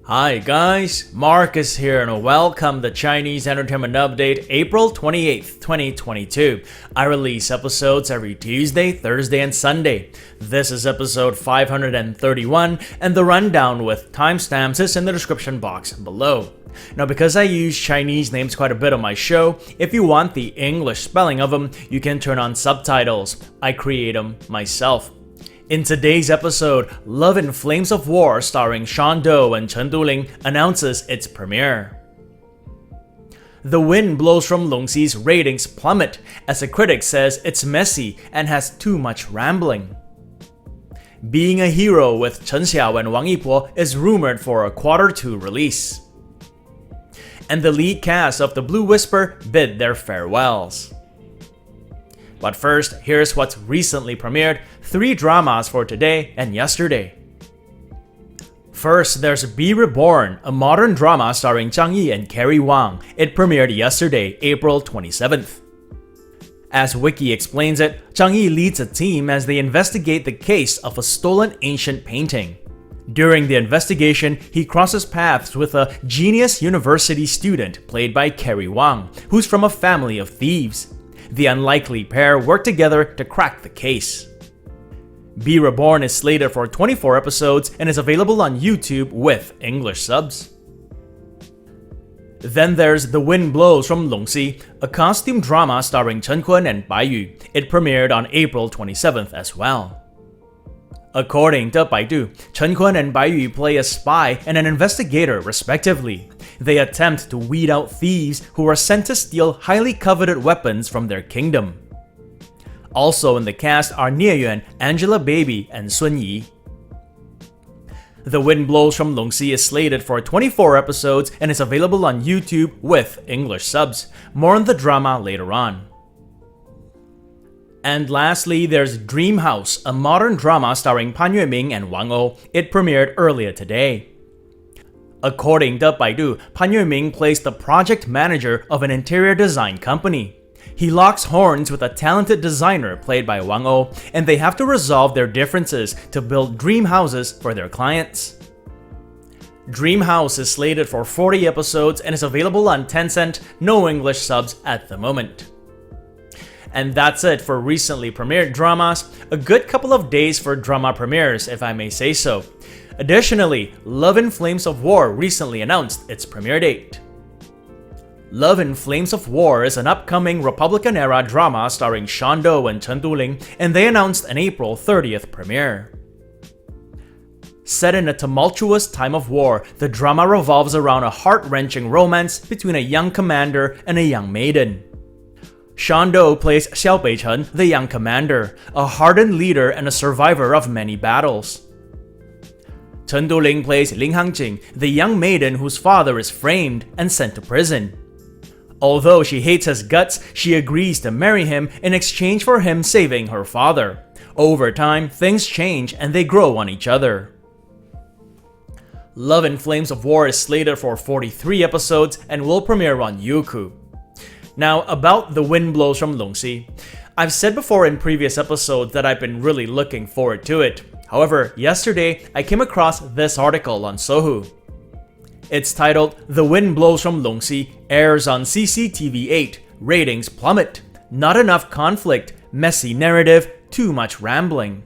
Hi guys, Marcus here and welcome to Chinese Entertainment Update April 28th, 2022. I release episodes every Tuesday, Thursday, and Sunday. This is episode 531 and the rundown with timestamps is in the description box below. Now because I use Chinese names quite a bit on my show, if you want the English spelling of them, you can turn on subtitles. I create them myself. In today's episode, Love in Flames of War starring Shawn Dou and Chen Duling announces its premiere. The wind blows from Longxi's ratings plummet as a critic says it's messy and has too much rambling. Being a Hero with Chen Xiao and Wang Yipo is rumored for a Q2 release. And the lead cast of The Blue Whisper bid their farewells. But first, here's what's recently premiered, 3 dramas for today and yesterday. First, there's Ye Reborn, a modern drama starring Zhang Yi and Carrie Wang. It premiered yesterday, April 27th. As Wiki explains it, Zhang Yi leads a team as they investigate the case of a stolen ancient painting. During the investigation, he crosses paths with a genius university student played by Carrie Wang, who's from a family of thieves. The unlikely pair work together to crack the case. Ye Reborn is slated for 24 episodes and is available on YouTube with English subs. Then there's The Wind Blows from Longxi, a costume drama starring Chen Kun and Baiyu. It premiered on April 27th as well. According to Baidu, Chen Kun and Baiyu play a spy and an investigator respectively. They attempt to weed out thieves who are sent to steal highly coveted weapons from their kingdom. Also in the cast are Ye-jin, Angela Baby, and Sun Yi. The Wind Blows from Longxi is slated for 24 episodes and is available on YouTube with English subs. More on the drama later on. And lastly, there's Dream House, a modern drama starring Pan Yueming and Wang Oh. It premiered earlier today. According to Baidu, Pan Yueming plays the project manager of an interior design company. He locks horns with a talented designer played by Wang Oh, and they have to resolve their differences to build dream houses for their clients. Dream House is slated for 40 episodes and is available on Tencent, no English subs at the moment. And that's it for recently premiered dramas, a good couple of days for drama premieres if I may say so. Additionally, Love in Flames of War recently announced its premiere date. Love in Flames of War is an upcoming Republican-era drama starring Shawn Dou and Chen Duling, and they announced an April 30th premiere. Set in a tumultuous time of war, the drama revolves around a heart-wrenching romance between a young commander and a young maiden. Shawn Dou plays Xiao Beichen, the young commander, a hardened leader and a survivor of many battles. Chen Duling plays Ling Hangjing, the young maiden whose father is framed and sent to prison. Although she hates his guts, she agrees to marry him in exchange for him saving her father. Over time, things change and they grow on each other. Love in Flames of War is slated for 43 episodes and will premiere on Youku. Now, about The Wind Blows from Longxi. I've said before in previous episodes that I've been really looking forward to it. However, yesterday, I came across this article on Sohu. It's titled, The Wind Blows from Longxi airs on CCTV 8, ratings plummet, not enough conflict, messy narrative, too much rambling.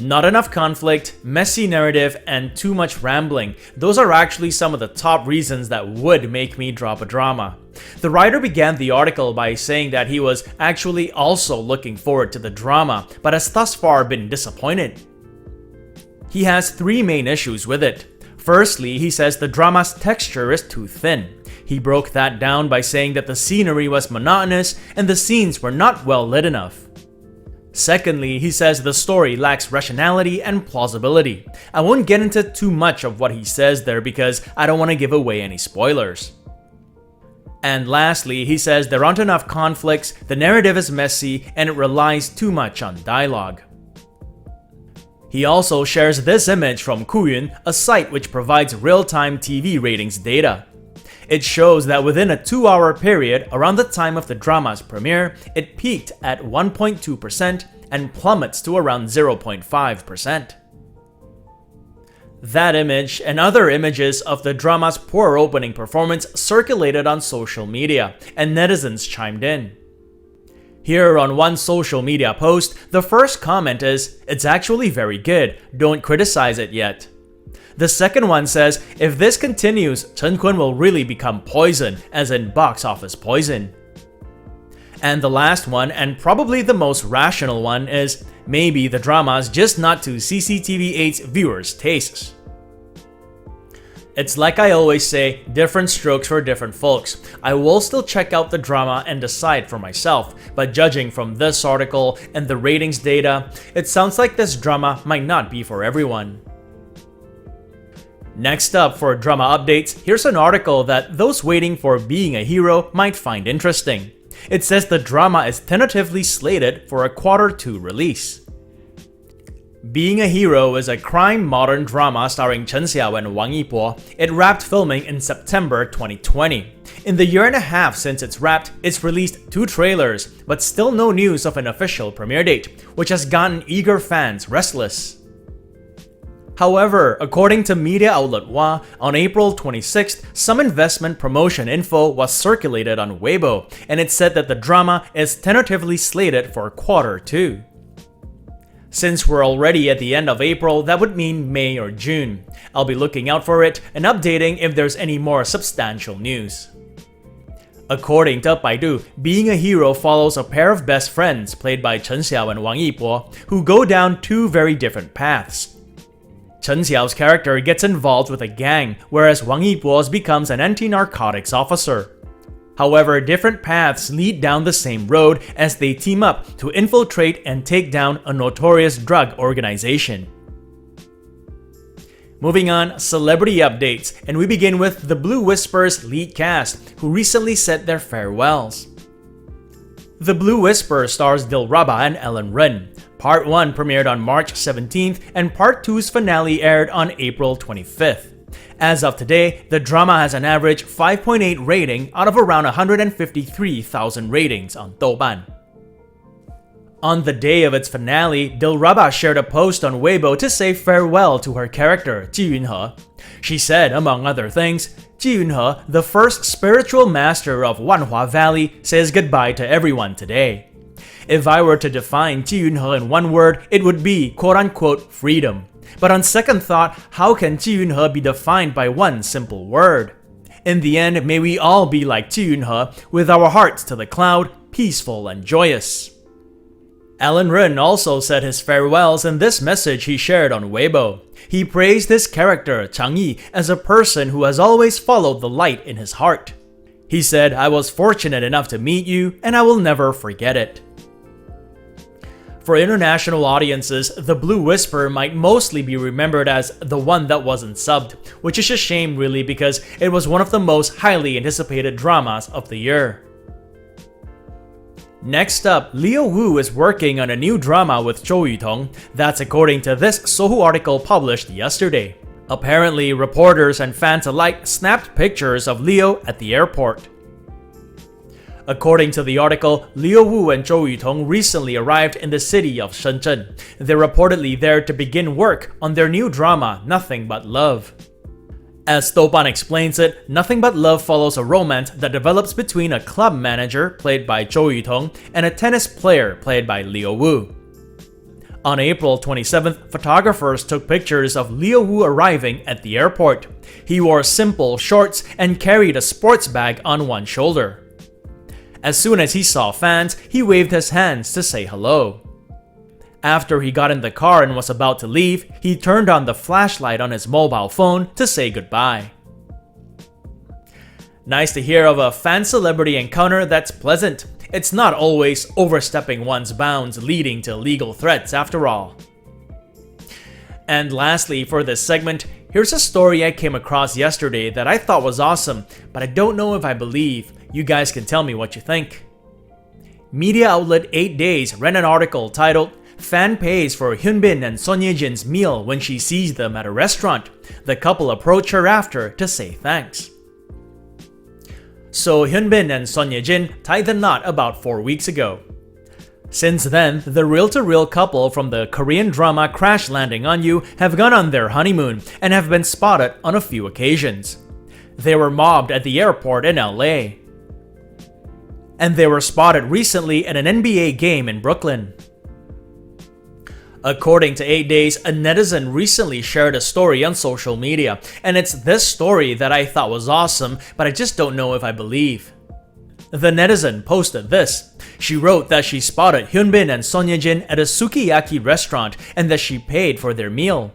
Not enough conflict, messy narrative, and too much rambling. Those are actually some of the top reasons that would make me drop a drama. The writer began the article by saying that he was actually also looking forward to the drama, but has thus far been disappointed. He has 3 main issues with it. Firstly, he says the drama's texture is too thin. He broke that down by saying that the scenery was monotonous and the scenes were not well lit enough. Secondly, he says the story lacks rationality and plausibility. I won't get into too much of what he says there because I don't want to give away any spoilers. And lastly, he says there aren't enough conflicts, the narrative is messy, and it relies too much on dialogue. He also shares this image from Hyun, a site which provides real-time TV ratings data. It shows that within a 2-hour period around the time of the drama's premiere, it peaked at 1.2% and plummets to around 0.5%. That image and other images of the drama's poor opening performance circulated on social media, and netizens chimed in. Here on one social media post, the first comment is, "It's actually very good, don't criticize it yet." The second one says, "If this continues, Chen Kun will really become poison, as in box office poison." And the last one, and probably the most rational one, is, "Maybe the drama's just not to CCTV8's viewers' tastes." It's like I always say, different strokes for different folks. I will still check out the drama and decide for myself, but judging from this article and the ratings data, it sounds like this drama might not be for everyone. Next up for drama updates, here's an article that those waiting for Being a Hero might find interesting. It says the drama is tentatively slated for a Q2 release. Being a Hero is a crime modern drama starring Chen Xiao and Wang Yibo. It wrapped filming in September 2020. In the year and a half since it's wrapped, it's released 2 trailers, but still no news of an official premiere date, which has gotten eager fans restless. However, according to media outlet Hua, on April 26th, some investment promotion info was circulated on Weibo, and it said that the drama is tentatively slated for Q2. Since we're already at the end of April, that would mean May or June. I'll be looking out for it and updating if there's any more substantial news. According to Baidu, Being a Hero follows a pair of best friends played by Chen Xiao and Wang Yibo who go down 2 very different paths. Chen Xiao's character gets involved with a gang, whereas Wang Yibo's becomes an anti-narcotics officer. However, different paths lead down the same road as they team up to infiltrate and take down a notorious drug organization. Moving on, celebrity updates, and we begin with the Blue Whispers lead cast, who recently said their farewells. The Blue Whisper stars Dilraba and Ellen Ren. Part 1 premiered on March 17th, and Part 2's finale aired on April 25th. As of today, the drama has an average 5.8 rating out of around 153,000 ratings on Douban. On the day of its finale, Dilraba shared a post on Weibo to say farewell to her character, Ji Yunhe. She said, among other things, Ji Yunhe, the first spiritual master of Wanhua Valley, says goodbye to everyone today. If I were to define Ji Yunhe in one word, it would be quote-unquote freedom. But on second thought, how can Ji Yunhe be defined by one simple word? In the end, may we all be like Ji Yunhe, with our hearts to the cloud, peaceful and joyous. Alan Ren also said his farewells in this message he shared on Weibo. He praised his character, Chang Yi, as a person who has always followed the light in his heart. He said, "I was fortunate enough to meet you, and I will never forget it." For international audiences, The Blue Whisper might mostly be remembered as the one that wasn't subbed, which is a shame really because it was one of the most highly anticipated dramas of the year. Next up, Leo Wu is working on a new drama with Zhou Yutong. That's according to this Sohu article published yesterday. Apparently, reporters and fans alike snapped pictures of Leo at the airport. According to the article, Leo Wu and Zhou Yutong recently arrived in the city of Shenzhen. They're reportedly there to begin work on their new drama, Nothing But Love. As Douban explains it, Nothing But Love follows a romance that develops between a club manager, played by Zhou Yutong, and a tennis player, played by Leo Wu. On April 27th, photographers took pictures of Leo Wu arriving at the airport. He wore simple shorts and carried a sports bag on one shoulder. As soon as he saw fans, he waved his hands to say hello. After he got in the car and was about to leave, he turned on the flashlight on his mobile phone to say goodbye. Nice to hear of a fan-celebrity encounter that's pleasant. It's not always overstepping one's bounds leading to legal threats after all. And lastly, for this segment, here's a story I came across yesterday that I thought was awesome, but I don't know if I believe. You guys can tell me what you think. Media outlet 8 Days ran an article titled, "Fan pays for Hyun and Son Ye-jin's meal when she sees them at a restaurant. The couple approach her after to say thanks." So Hyun and Son Ye-jin tied the knot about 4 weeks ago. Since then, the reel-to-reel couple from the Korean drama Crash Landing on You have gone on their honeymoon and have been spotted on a few occasions. They were mobbed at the airport in LA. And they were spotted recently at an NBA game in Brooklyn. According to 8 Days, a netizen recently shared a story on social media, and it's this story that I thought was awesome, but I just don't know if I believe. The netizen posted this. She wrote that she spotted Hyun and Son Ye-jin at a sukiyaki restaurant and that she paid for their meal.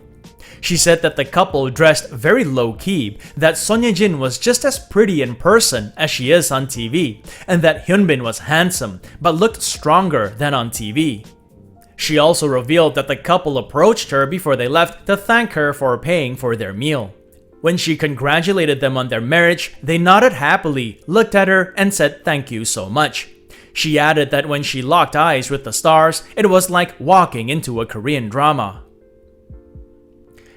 She said that the couple dressed very low-key, that Son Ye-jin was just as pretty in person as she is on TV, and that Hyun was handsome but looked stronger than on TV. She also revealed that the couple approached her before they left to thank her for paying for their meal. When she congratulated them on their marriage, they nodded happily, looked at her, and said thank you so much. She added that when she locked eyes with the stars, it was like walking into a Korean drama.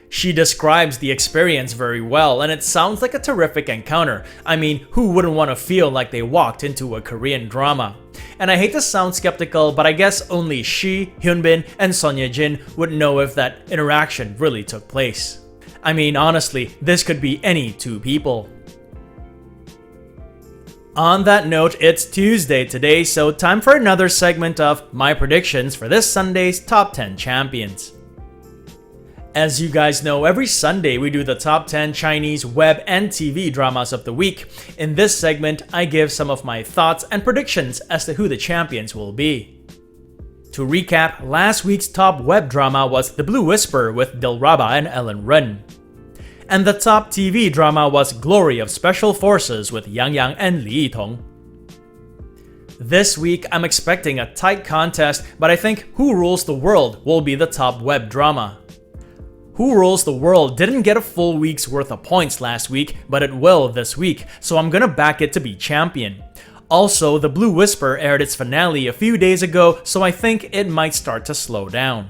She describes the experience very well, and it sounds like a terrific encounter. I mean, who wouldn't want to feel like they walked into a Korean drama? And I hate to sound skeptical, but I guess only she, Hyun and Son Ye-jin would know if that interaction really took place. I mean, honestly, this could be any two people. On that note, it's Tuesday today, so time for another segment of my predictions for this Sunday's Top 10 Champions. As you guys know, every Sunday we do the top 10 Chinese web and TV dramas of the week. In this segment, I give some of my thoughts and predictions as to who the champions will be. To recap, last week's top web drama was The Blue Whisper with Dilraba and Ellen Run. And the top TV drama was Glory of Special Forces with Yang Yang and Li Yitong. This week, I'm expecting a tight contest, but I think Who Rules the World will be the top web drama. Who Rules the World didn't get a full week's worth of points last week, but it will this week, so I'm gonna back it to be champion. Also, The Blue Whisper aired its finale a few days ago, so I think it might start to slow down.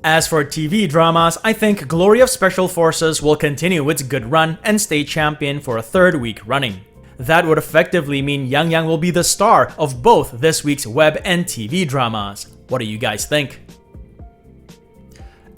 As for TV dramas, I think Glory of Special Forces will continue its good run and stay champion for a third week running. That would effectively mean Yang Yang will be the star of both this week's web and TV dramas. What do you guys think?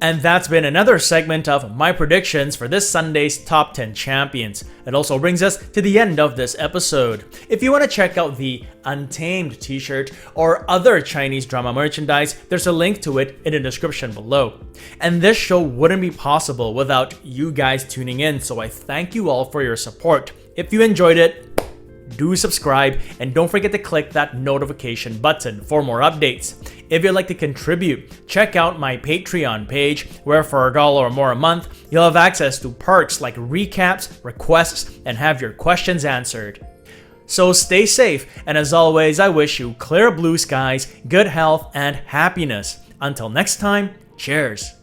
And that's been another segment of my predictions for this Sunday's Top 10 Champions. It also brings us to the end of this episode. If you want to check out the Untamed t-shirt or other Chinese drama merchandise, there's a link to it in the description below. And this show wouldn't be possible without you guys tuning in, so I thank you all for your support. If you enjoyed it, do subscribe and don't forget to click that notification button for more updates. If you'd like to contribute, check out my Patreon page where for $1 or more a month, you'll have access to perks like recaps, requests, and have your questions answered. So stay safe, and as always, I wish you clear blue skies, good health, and happiness. Until next time, cheers!